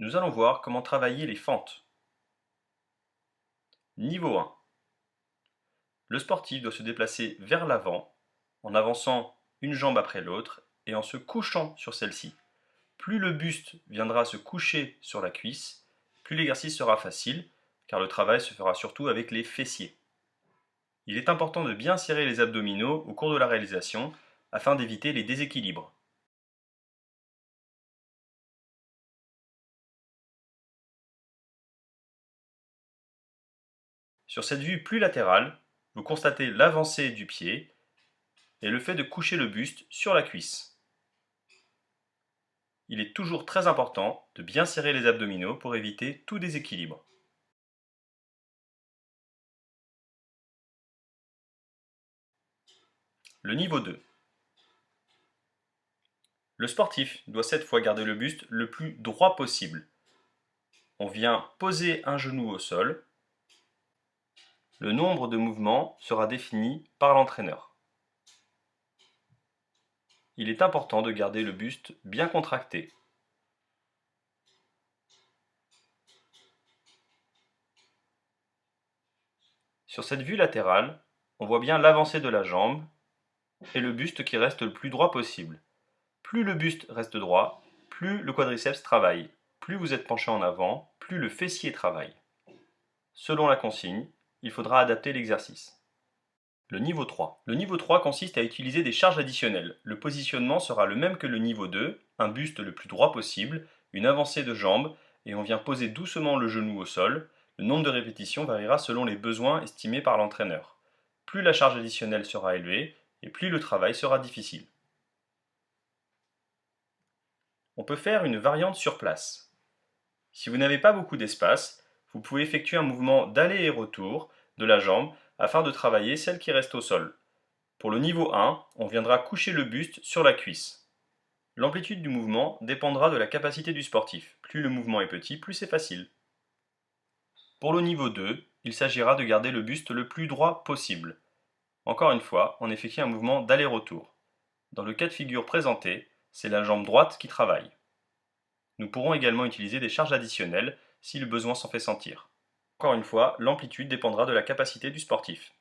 Nous allons voir comment travailler les fentes. Niveau 1. Le sportif doit se déplacer vers l'avant en avançant une jambe après l'autre et en se couchant sur celle-ci. Plus le buste viendra se coucher sur la cuisse, plus l'exercice sera facile, car le travail se fera surtout avec les fessiers. Il est important de bien serrer les abdominaux au cours de la réalisation afin d'éviter les déséquilibres. Sur cette vue plus latérale, vous constatez l'avancée du pied et le fait de coucher le buste sur la cuisse. Il est toujours très important de bien serrer les abdominaux pour éviter tout déséquilibre. Le niveau 2. Le sportif doit cette fois garder le buste le plus droit possible. On vient poser un genou au sol. Le nombre de mouvements sera défini par l'entraîneur. Il est important de garder le buste bien contracté. Sur cette vue latérale, on voit bien l'avancée de la jambe et le buste qui reste le plus droit possible. Plus le buste reste droit, plus le quadriceps travaille. Plus vous êtes penché en avant, plus le fessier travaille. Selon la consigne, il faudra adapter l'exercice. Le niveau 3. Le niveau 3 consiste à utiliser des charges additionnelles. Le positionnement sera le même que le niveau 2, un buste le plus droit possible, une avancée de jambe, et on vient poser doucement le genou au sol. Le nombre de répétitions variera selon les besoins estimés par l'entraîneur. Plus la charge additionnelle sera élevée, et plus le travail sera difficile. On peut faire une variante sur place. Si vous n'avez pas beaucoup d'espace, vous pouvez effectuer un mouvement d'aller et retour de la jambe afin de travailler celle qui reste au sol. Pour le niveau 1, on viendra coucher le buste sur la cuisse. L'amplitude du mouvement dépendra de la capacité du sportif. Plus le mouvement est petit, plus c'est facile. Pour le niveau 2, il s'agira de garder le buste le plus droit possible. Encore une fois, on effectue un mouvement d'aller-retour. Dans le cas de figure présenté, c'est la jambe droite qui travaille. Nous pourrons également utiliser des charges additionnelles si le besoin s'en fait sentir. Encore une fois, l'amplitude dépendra de la capacité du sportif.